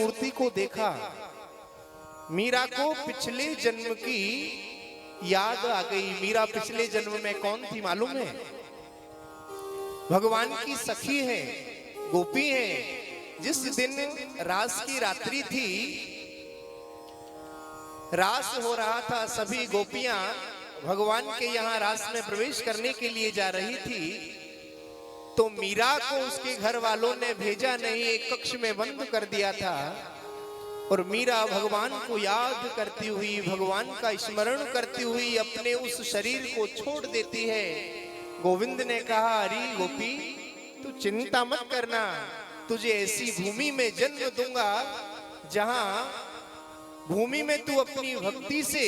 मूर्ति को देखा, मीरा को पिछले जन्म की याद आ गई। मीरा पिछले जन्म में कौन थी मालूम है? भगवान की सखी है, गोपी है। जिस दिन रास की रात्रि थी, रास हो रहा था, सभी गोपियां भगवान के यहाँ रास में प्रवेश करने के लिए जा रही थी, तो मीरा को उसके घर वालों ने भेजा नहीं, एक कक्ष में बंद कर दिया था। और मीरा भगवान को याद करती हुई, भगवान का स्मरण करती हुई अपने उस शरीर को छोड़ देती है। गोविंद ने कहा, अरे गोपी, तू चिंता मत करना, तुझे ऐसी भूमि में जन्म दूंगा जहां भूमि में तू अपनी भक्ति से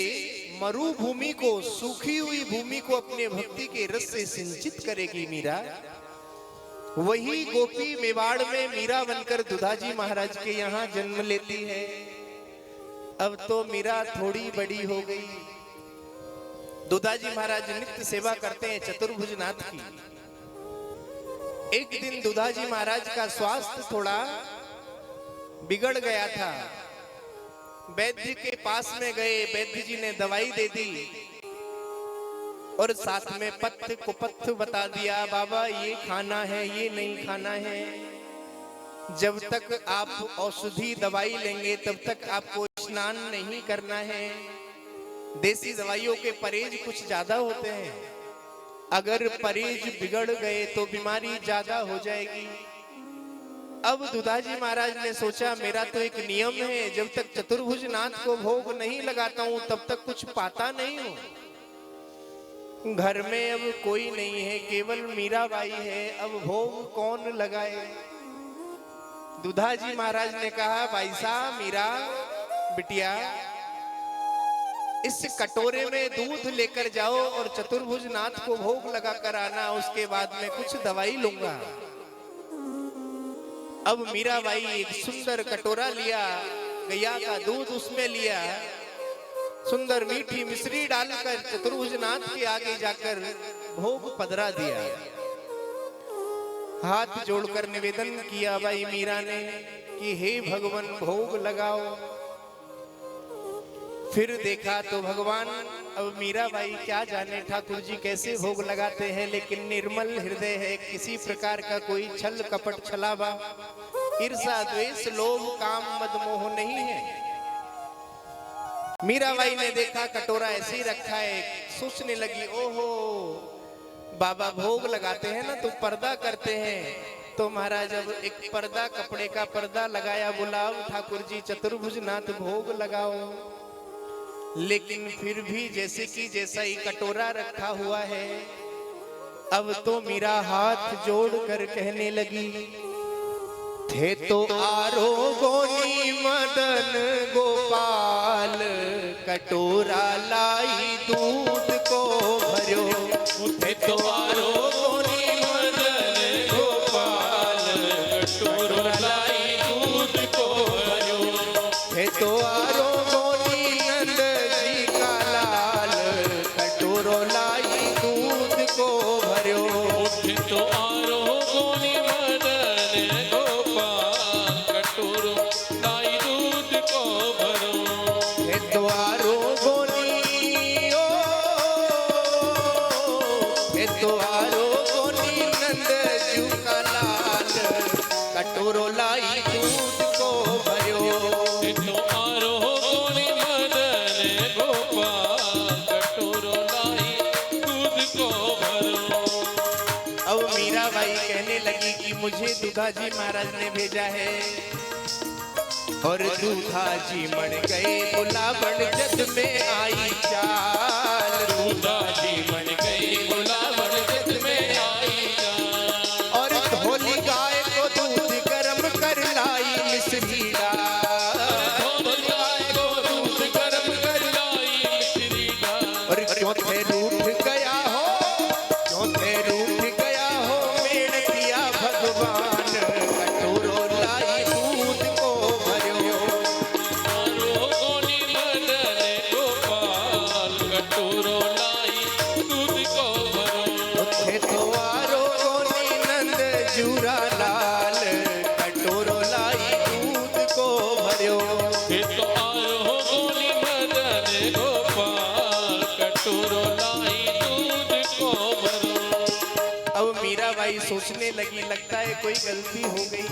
मरुभूमि को, सूखी हुई भूमि को अपने भक्ति के रस से सिंचित करेगी मीरा। वही गोपी मेवाड़ में मीरा बनकर दुधाजी महाराज के यहाँ जन्म लेती है। अब तो मीरा थोड़ी बड़ी हो गई। दुधाजी महाराज नित्य सेवा करते हैं चतुर्भुजनाथ की। एक दिन दुधाजी महाराज का स्वास्थ्य थोड़ा बिगड़ गया था। वैद्य के पास में गए, वैद्य जी ने दवाई दे दी और साथ में पथ्य कुपथ्य बता दिया, बाबा ये खाना है, ये नहीं खाना है। जब तक आप औषधि दवाई लेंगे तब तक आपको स्नान नहीं करना है। देसी दवाइयों के परहेज कुछ ज्यादा होते हैं, अगर परहेज बिगड़ गए तो बीमारी ज्यादा हो जाएगी। अब दुधाजी महाराज ने सोचा, मेरा तो एक नियम है, जब तक चतुर्भुजनाथ को भोग नहीं लगाता हूं तब तक कुछ पाता नहीं हूं। घर में अब कोई नहीं है, केवल मीराबाई है, अब भोग कौन लगाए? दुधाजी महाराज ने कहा, भाई साहब, मीरा बिटिया, इस कटोरे में दूध लेकर जाओ और चतुर्भुजनाथ को भोग लगा कर आना, उसके बाद मैं कुछ दवाई लूंगा। अब मीराबाई एक सुंदर कटोरा लिया, गैया का दूध उसमें लिया, सुंदर मीठी मिश्री डालकर चतुर्भुजनाथ के आगे जाकर भोग पधरा दिया। हाथ जोड़कर निवेदन किया भाई मीरा ने कि हे भगवान, भोग लगाओ। फिर देखा तो भगवान, अब मीराबाई क्या जाने ठाकुर जी कैसे भोग लगाते हैं, लेकिन निर्मल हृदय है, किसी प्रकार का कोई छल कपट छलावा, ईर्षा द्वेष लोभ काम मद मोह नहीं है। मीराबाई ने देखा कटोरा ऐसे ही रखा है, सोचने लगी, ओहो बाबा भोग लगाते हैं ना तो पर्दा करते हैं, तो महाराज अब एक पर्दा, कपड़े का पर्दा लगाया, बुलाओ ठाकुर जी चतुर्भुजनाथ भोग लगाओ। लेकिन फिर भी जैसे कि जैसा ही कटोरा रखा हुआ है, अब तो मीरा हाथ जोड़कर कहने लगी, थे तो आरोगोनी मदन गोपाल, कटोरा लाई दूध को भर्यो। थे तो आरोगोनी मदन गोपाल, कटोरा लाई दूध को भर्यो। थे तो आरोगोनी नंद जी का लाल, कटोरो लाई दूध को भर्यो। थे तो आरोगोनी मदन गोपाल, कटोरो लाई दूध को भरो। हे द्वारो गोनी ओ, हे द्वारो गोनी नंद जू का लाल, कटोरो लाई दूध को भरो। हे द्वारो गोनी मदन गोपाल, कटोरो लाई दूध को भरो। अब मीराबाई कहने लगी कि मुझे दुधाजी महाराज ने भेजा है, और दुधाजी मण गए बुलावण जद में आई चाल। दुधाजी मण गए बुलावण जद में आई चाल, और धोली गाय को दूध गर्म कर लाई मिश्री डाल। धोली गाय को दूध गर्म कर लाई मिश्री डाल। और क्यों थे रूठ गया हो, क्यों थे रूठ गया हो, मेण किया भगवान, कटोरो लाई दूध को भर्यो। आरोगोनी मदन गोपाल, कटोरो लाई दूध को भरो। थे तो आरोगोनी नंद जूरा लाल, कटोरो लाई दूध को भरो। लगी, लगता है कोई गलती हो गई।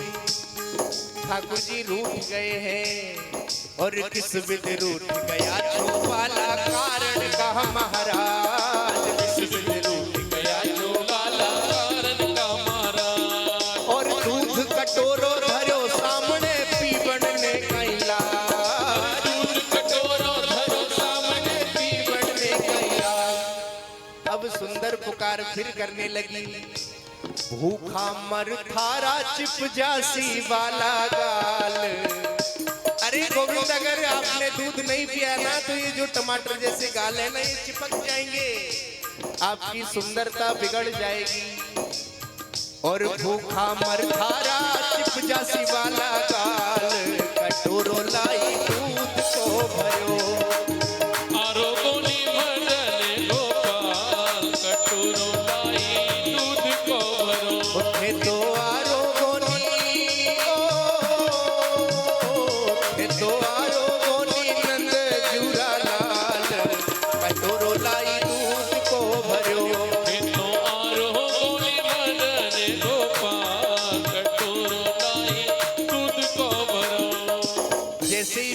ठाकुर जी रूठ गए हैं और किस विध रूठ गया छुपाला कारण कहा महाराज, किस विध रूठ गया छुपाला कारण कहा महाराज। और दूध कटोरो धरो सामने पीवन ने कैला, दूध कटोरो धरो सामने पीवन ने कैला। अब सुंदर पुकार फिर करने लगी, भूखा मर थारा चिप जासी वाला गाल। अरे गोविंद, अगर आपने दूध नहीं पिया ना तो ये जो टमाटर जैसे गाल है ना ये चिपक जाएंगे, आपकी सुंदरता बिगड़ जाएगी। और भूखा मर थारा चिप जासी वाला गाल, कटोरो लाई दूध को भरो।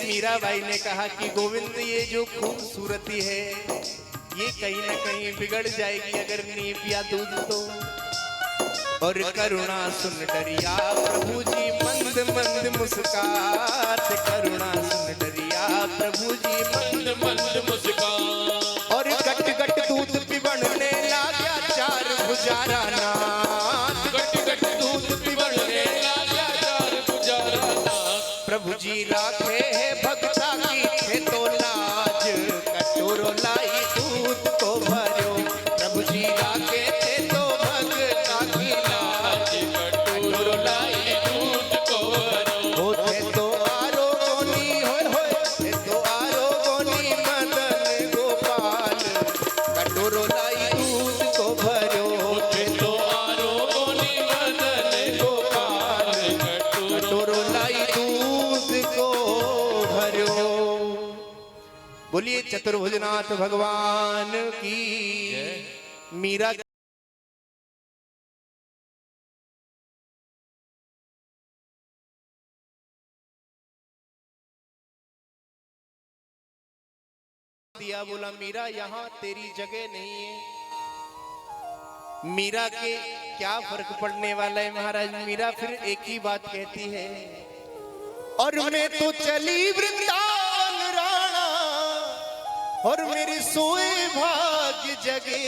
मीराबाई ने कहा कि गोविंद, ये जो खूबसूरती है ये कहीं न कहीं बिगड़ जाएगी अगर नहीं पिया दूध तो। और करुणा सुन डरिया प्रभु जी मंद मंद मुस्कात, करुणा सुन डरिया प्रभु जी मंद मंद मुस्कात। और गट गट दूध पिबड़ने लागा चार गुजारा नाथ, गट गट दूध पिबड़ने लागा चार गुजारा नाथ। प्रभु जी राखे है भक्ता की थे तो लाज, कटोरो लाई दूध को भरो। प्रभु जी राखे थे तो भक्ता की लाज, कटोरो लाई दूध को भरो। होते तो आरो गोनी होए तो आरो गोनी मदन गोपाल, कटोरो लाई दूध को भरो। होते तो आरो गोनी मदन गोपाल, कटोरो लाई दूध को भरो। बोलिए चतुर्भुजनाथ भगवान की। मीरा दिया, बोला मीरा यहाँ तेरी जगह नहीं है। मीरा के क्या फर्क पड़ने वाला है महाराज। मीरा फिर एक ही बात कहती है, और मैं तो चली वृंदावन राणा, और मेरे सोए भाग्य जगे।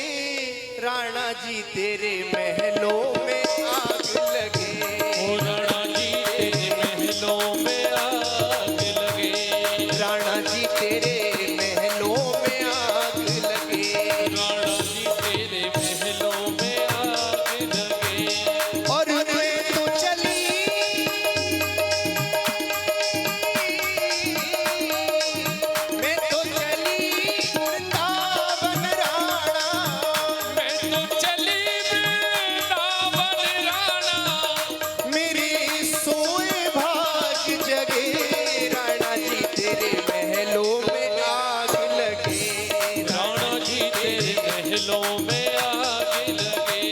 राणा जी तेरे महलों में आग लगे, ओ राणा जी तेरे महलों में आग लगे। राणा जी तेरे महलों में आग लगे, राणा जी तेरे महलों में आग लगे। और मैं तो चली, मैं तो चली वृंदावन राणा, मैं तो चली वृंदावन राणा। मेरे सोए भाग्य जगे, राणा जी तेरे महलों में आग लगे, राणा जी तेरे महलों में आग लगे।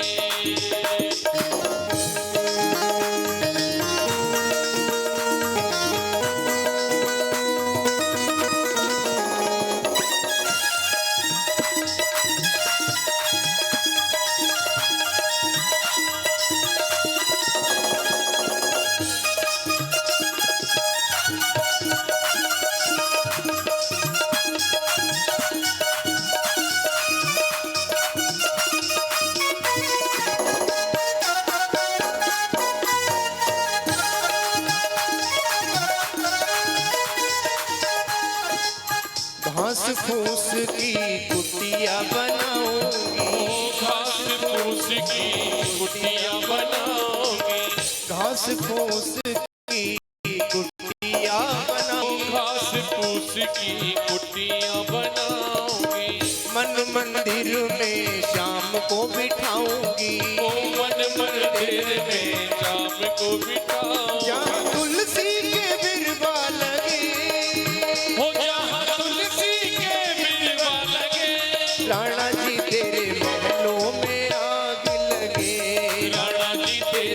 घास फूस की कुटिया बनाऊंगी, घास फूस की कुटिया बनाऊंगी। घास फूस की कुटिया बनाऊंगी, घास फूस की कुटिया बनाऊंगी। मन मंदिर में शाम को बिठाऊंगी, ओ मन मंदिर में शाम को बिठाऊंगी। जहाँ तुलसी के बिरवा लगे, हो जहाँ तुलसी के बिरवा लगे। राणा जी तेरे महलों में आग लगे, राणा जी तेरे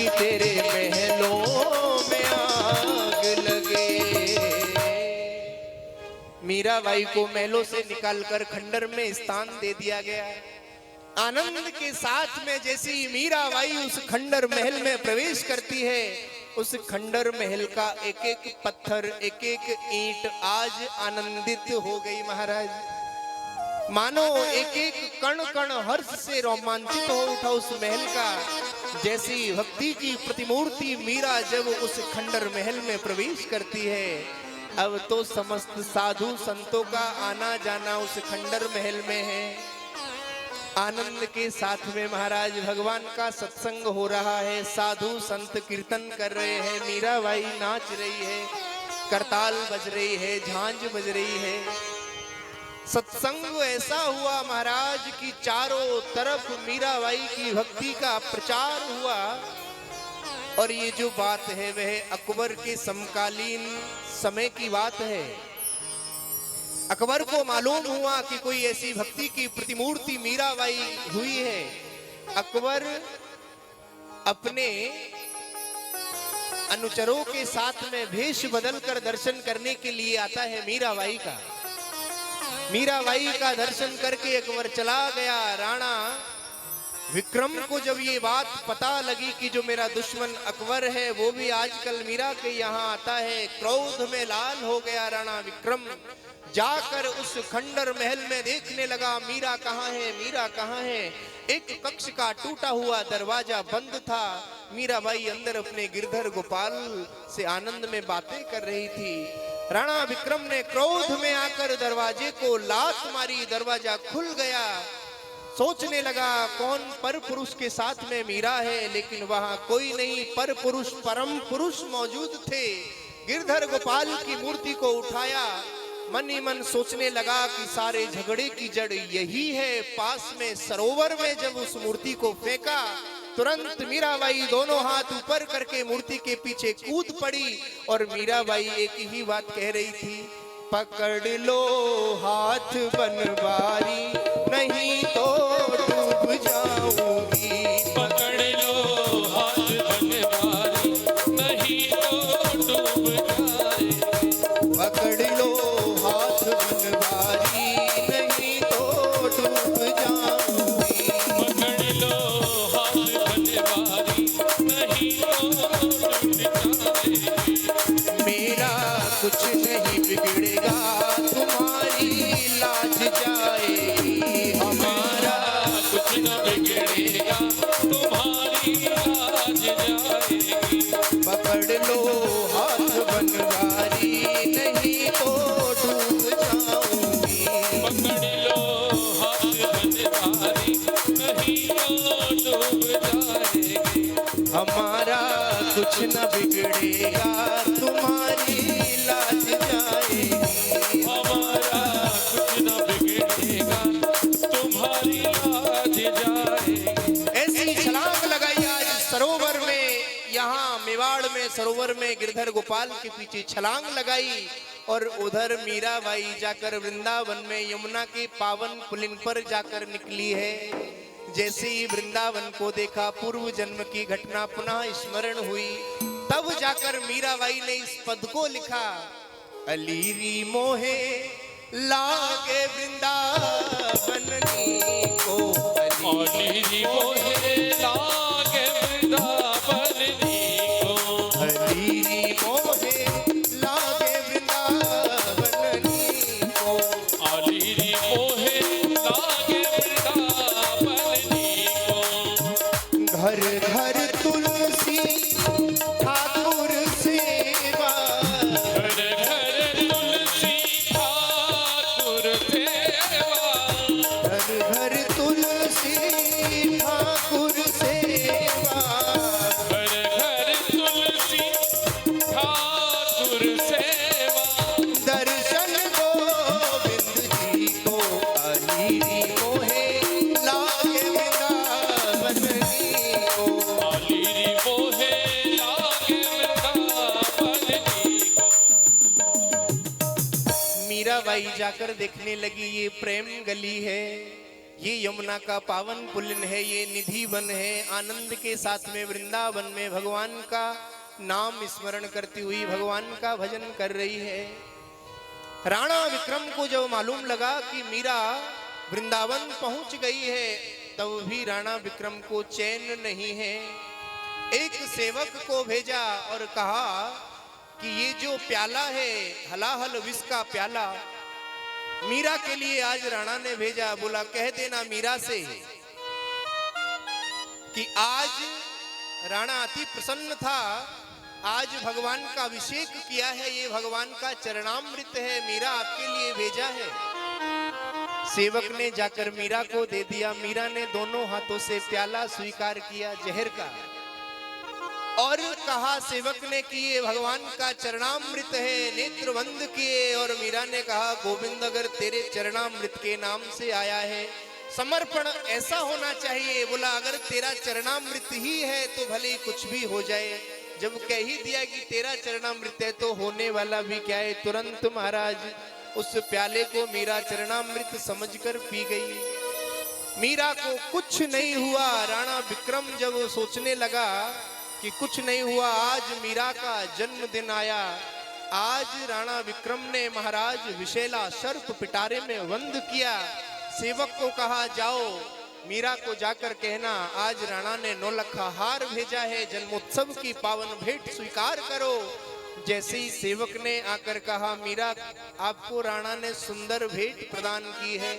कहीं तेरे महलों में आग लगे। मीराबाई को महलों से निकालकर खंडर में स्थान दे दिया गया। आनंद के साथ में जैसे ही मीराबाई उस खंडर महल में प्रवेश करती है, उस खंडर महल का एक एक पत्थर, एक एक ईंट आज आनंदित हो गई महाराज। मानो एक एक कण कण हर्ष से रोमांचित हो उठा उस महल का। जैसी भक्ति की प्रतिमूर्ति मीरा जब उस खंडर महल में प्रवेश करती है, अब तो समस्त साधु संतों का आना जाना उस खंडर महल में है। आनंद के साथ में महाराज भगवान का सत्संग हो रहा है, साधु संत कीर्तन कर रहे हैं, मीराबाई नाच रही है, करताल बज रही है, झांझ बज रही है। सत्संग ऐसा हुआ महाराज कि चारों तरफ मीराबाई की भक्ति का प्रचार हुआ। और ये जो बात है वह अकबर के समकालीन समय की बात है। अकबर को मालूम हुआ कि कोई ऐसी भक्ति की प्रतिमूर्ति मीराबाई हुई है। अकबर अपने अनुचरों के साथ में भेष बदलकर दर्शन करने के लिए आता है मीराबाई का। मीराबाई का दर्शन करके अकबर चला गया। राणा विक्रम को जब ये बात पता लगी कि जो मेरा दुश्मन अकबर है वो भी आजकल मीरा के यहाँ आता है, क्रोध में लाल हो गया राणा विक्रम। जाकर उस खंडर महल में देखने लगा मीरा कहाँ है, मीरा कहाँ है। एक कक्ष का टूटा हुआ दरवाजा बंद था। मीराबाई अंदर अपने गिरधर गोपाल से आनंद में बातें कर रही थी। राणा विक्रम ने क्रोध में आकर दरवाजे को लात मारी, दरवाजा खुल गया। सोचने लगा कौन पर पुरुष के साथ में मीरा है, लेकिन वहां कोई नहीं, पर पुरुष परम पुरुष मौजूद थे। गिरधर गोपाल की मूर्ति को उठाया, मन ही मन सोचने लगा कि सारे झगड़े की जड़ यही है। पास में सरोवर में जब उस मूर्ति को फेंका, तुरंत मीराबाई दोनों हाथ ऊपर करके मूर्ति के पीछे कूद पड़ी। और मीराबाई एक ही बात कह रही थी, पकड़ लो हाथ बनवारी, नहीं तो डूब जाऊंगी। पकड़ लो हाथ बनवारी, नहीं तो डूब जाएगी। पकड़ लो हाथ बनवारी, नहीं तो डूब जाऊंगी। पकड़ लो हाथ बनवारी, नहीं तो डूब जाएगी। मेरा कुछ नहीं बिगड़ेगा, तुम्हारी लाज जाएगी। हमारा कुछ न बिगड़ेगा, तुम्हारी लाज जाएगी। पकड़ लो हाथ बनवारी, नहीं तो डूब जाऊंगी। पकड़ लो हाथ बनवारी, नहीं तो डूब जाएगी। हमारा कुछ न बिगड़ेगा, तुम्हारी लाज जाएगी। हमारा कुछ न बिगड़ेगा, तुम्हारी लाज जाएगी। ऐसी छलांग लगाई आज सरोवर में, यहाँ मेवाड़ में सरोवर में गिरधर गोपाल के पीछे छलांग लगाई। और उधर मीराबाई जाकर वृंदावन में यमुना के पावन पुलिन पर जाकर निकली है। जैसे ही वृंदावन को देखा, पूर्व जन्म की घटना पुनः स्मरण हुई। तब जाकर मीराबाई ने इस पद को लिखा, अलीरी मोहे लागे वृंदावन को। अलीरी मोहे लागे वृंदावन को। अलीरी मोहे लागे वृंदावन को। अलीरी मोहे लागे वृंदावन को। घर घर तुलसी ठाकुर सेवा, घर घर तुलसी ठाकुर सेवा। घर घर तुलसी ठाकुर सेवा। घर घर तुलसी ठाकुर सेवा। दर्शन गोविंद जी को, अलीरी मोहे लागे वृंदावन को। अलीरी मोहे लागे वृंदावन को। मीराबाई जाकर देखने लगी, ये प्रेम गली है, ये यमुना का पावन पुल्य है, ये निधि वन है। आनंद के साथ में वृंदावन में भगवान का नाम स्मरण करती हुई भगवान का भजन कर रही है। राणा विक्रम को जब मालूम लगा कि मीरा वृंदावन पहुंच गई है, तब भी राणा विक्रम को चैन नहीं है। एक सेवक को भेजा और कहा कि ये जो प्याला है, हलाहल विष का प्याला, मीरा के लिए आज राणा ने भेजा। बोला कह देना मीरा से कि आज राणा अति प्रसन्न था, आज भगवान का अभिषेक किया है, ये भगवान का चरणामृत है, मीरा आपके लिए भेजा है। सेवक ने जाकर मीरा को दे दिया। मीरा ने दोनों हाथों से प्याला स्वीकार किया जहर का और कहा सेवक ने कि ये भगवान का चरणामृत है, नेत्र बंद किए। और मीरा ने कहा गोविंद अगर तेरे चरणामृत के नाम से आया है, समर्पण ऐसा होना चाहिए। बोला अगर तेरा चरणामृत ही है तो भले ही कुछ भी हो जाए। जब कह ही दिया कि तेरा चरणामृत है तो होने वाला भी क्या है। तुरंत महाराज उस प्याले को मीरा चरणामृत समझकर पी गई। मीरा को कुछ नहीं हुआ। राणा विक्रम जब सोचने लगा कि कुछ नहीं हुआ, आज मीरा का जन्मदिन आया, आज राणा विक्रम ने महाराज विशेला सर्प पिटारे में वंद किया। सेवक को कहा जाओ मीरा को जाकर कहना आज राणा ने 9 लखा हार भेजा है, जन्मोत्सव की पावन भेंट स्वीकार करो। जैसे ही सेवक ने आकर कहा मीरा आपको राणा ने सुंदर भेंट प्रदान की है,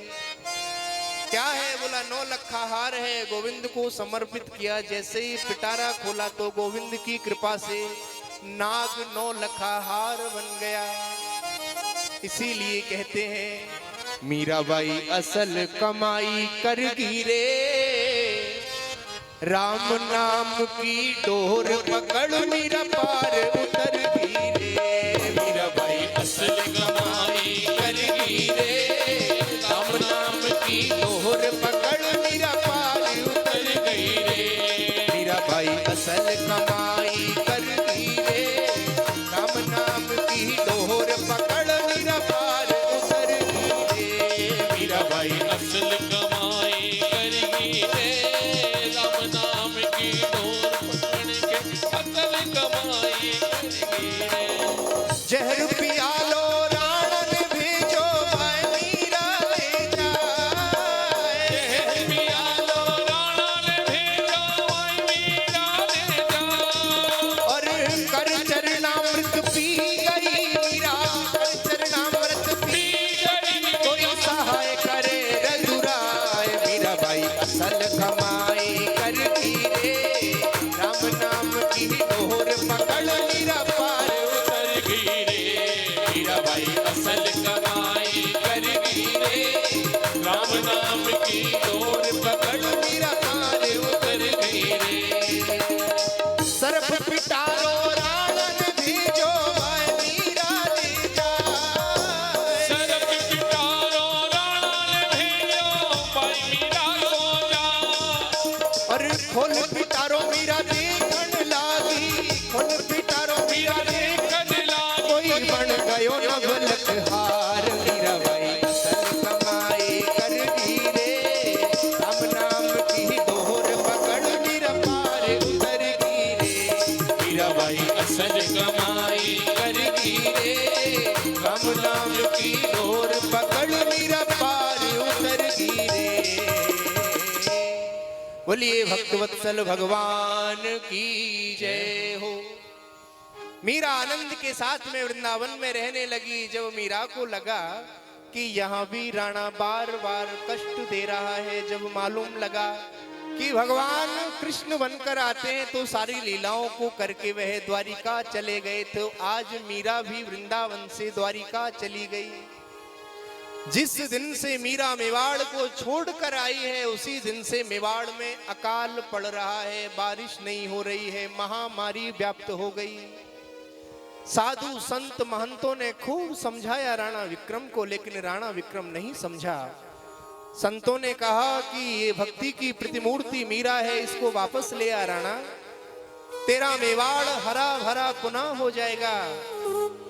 क्या है? बोला 9 लखा हार है, गोविंद को समर्पित किया। जैसे ही पिटारा खोला तो गोविंद की कृपा से नाग 9 लखा हार बन गया। इसीलिए कहते हैं मीराबाई असल कमाई कर गिरे, राम नाम की डोर पकड़ मीरा पार उतर गिरे। मीराबाई असल कमाई कर गिरे, राम नाम की डोर पकड़ मीरा पार उतर गिरे। मीराबाई असल कमाई कर गिरे, राम नाम की डोर पकड़ मीरा पार उतर गिरे। मीराबाई असल कमाई करेगी रे, राम नाम की डोर पकड़ के असल कमाई करेगी रे। जहर पिया लो राणा ने भेजो भाई मीरा ले जाए। जहर पिया लो राणा ने भेजा, भाई मीरा ले जा। और कर चरणामृत पी गई मीरा, कर चरणामृत पी गई। कोई सहाय करे रघुराय, मीराबाई असल कमाई कर गिरे, राम नाम की डोर पकड़ मीरा पार उतर गिरे। मीराबाई असल कमाई करेगी रे, राम नाम की डोर पकड़ मीरा पार उतर गिरे। सर्प पिटारो राणा ने भेजो भाई मीरा ले जाए। सरप पिटारो राणा ने भेजो, भाई मीरा को जा। और खोल पिटारो मीरा देखन लागी, खोल पिटारो मीरा देखन लागी। कोई बन गयो नवलख हार। मीराबाई असल कमाई कर गिरे, राम नाम की डोर पकड़ मीरा पार उतर गिरे। मीराबाई असल कमाई करेगी रे, राम नाम की डोर पकड़ मीरा पार उतर गिरे। बोलिए भक्तवत्सल भगवान की जय हो। मीरा आनंद के साथ में वृंदावन में रहने लगी। जब मीरा को लगा कि यहाँ भी राणा बार बार कष्ट दे रहा है, जब मालूम लगा कि भगवान कृष्ण बनकर आते हैं तो सारी लीलाओं को करके वह द्वारिका चले गए, तो आज मीरा भी वृंदावन से द्वारिका चली गई। जिस दिन से मीरा मेवाड़ को छोड़कर आई है, उसी दिन से मेवाड़ में अकाल पड़ रहा है, बारिश नहीं हो रही है, महामारी व्याप्त हो गई। साधु संत महंतों ने खूब समझाया राणा विक्रम को, लेकिन राणा विक्रम नहीं समझा। संतों ने कहा कि ये भक्ति की प्रतिमूर्ति मीरा है, इसको वापस ले आ राणा। तेरा मेवाड़ हरा भरा पुनः हो जाएगा।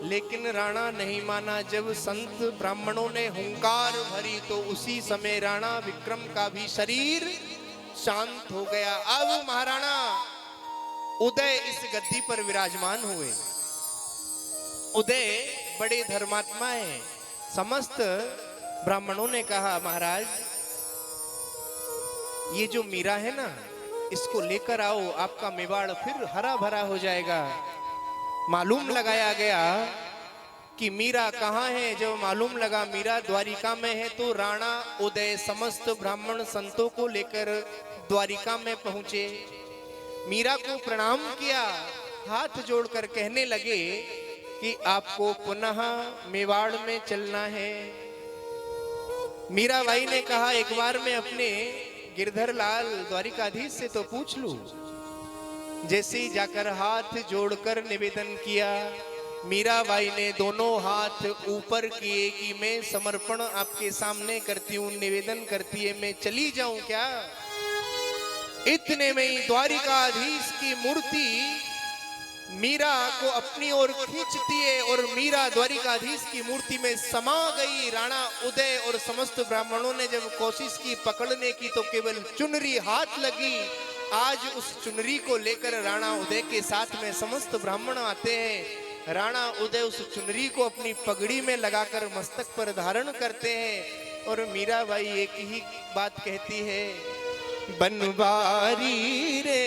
लेकिन राणा नहीं माना। जब संत ब्राह्मणों ने हुंकार भरी तो उसी समय राणा विक्रम का भी शरीर शांत हो गया। अब महाराणा उदय इस गद्दी पर विराजमान हुए। उदय बड़े धर्मात्मा है। समस्त ब्राह्मणों ने कहा, महाराज ये जो मीरा है ना, इसको लेकर आओ, आपका मेवाड़ फिर हरा भरा हो जाएगा। मालूम लगाया गया कि मीरा कहाँ है। जब मालूम लगा मीरा द्वारिका में है तो राणा उदय समस्त ब्राह्मण संतों को लेकर द्वारिका में पहुंचे। मीरा को प्रणाम किया, हाथ जोड़कर कहने लगे कि आपको पुनः मेवाड़ में चलना है। मीराबाई ने कहा, एक बार मैं अपने गिरधर लाल द्वारिकाधीश से तो पूछ लूं। जैसे ही जाकर हाथ जोड़कर निवेदन किया, मीराबाई ने दोनों हाथ ऊपर किए कि मैं समर्पण आपके सामने करती हूँ, निवेदन करती है, मैं चली जाऊं क्या? इतने में ही द्वारिकाधीश की मूर्ति मीरा को अपनी ओर खींचती है और मीरा द्वारिकाधीश की मूर्ति में समा गई। राणा उदय और समस्त ब्राह्मणों ने जब कोशिश की पकड़ने की तो केवल चुनरी हाथ लगी। आज उस चुनरी को लेकर राणा उदय के साथ में समस्त ब्राह्मण आते हैं। राणा उदय उस चुनरी को अपनी पगड़ी में लगाकर मस्तक पर धारण करते हैं और मीराबाई एक ही बात कहती है, बनवारी रे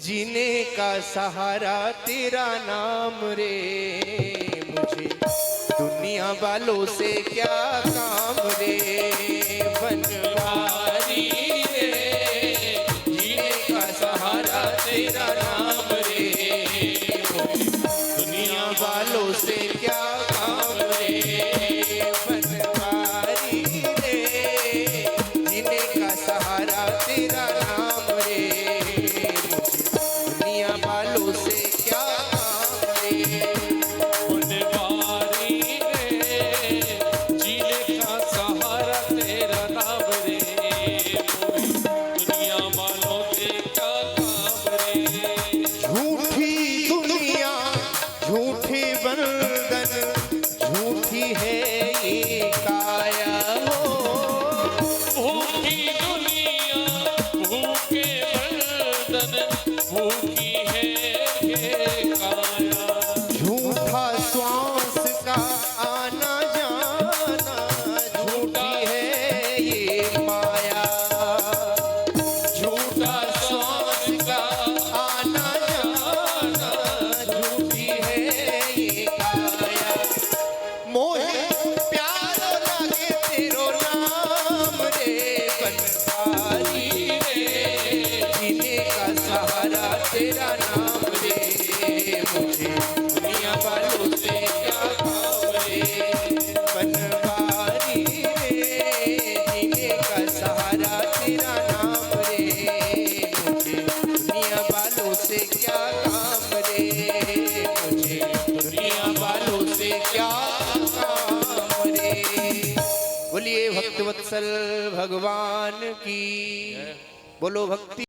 जीने का सहारा तेरा नाम रे, मुझे दुनिया वालों से क्या काम रे। बनवारी रे जीने का सहारा तेरा नाम रे, दुनिया वालों से क्या काम रे। बनवारी रे जीने का सहारा तेरा नाम रे, दुनिया वालों से क्या काम रे। बनवारी रे जीने का सहारा तेरा नाम रे, दुनिया वालों से क्या काम रे। झूठी दुनिया झूठे बंधन झूठी है ये काया हो। भूखी दुनिया भूखे बंधन भूखी है ये काया। झूठा श्वास का आना जाना झूठी है ये माया। झूठा श्वास का आना जाना झूठी है ये काया। मोहे प्यारो लागे तेरो नाम रे। बनवारी रे जीने का सहारा तेरा नाम रे, मुझे दुनिया वालों से क्या काम रे। बनवारी रे जीने का सहारा तेरा नाम रे, मुझे दुनिया वालों से क्या काम रे। मुझे दुनिया वालों से क्या काम रे। बोलिए भक्तवत्सल भगवान की, बोलो भक्ति।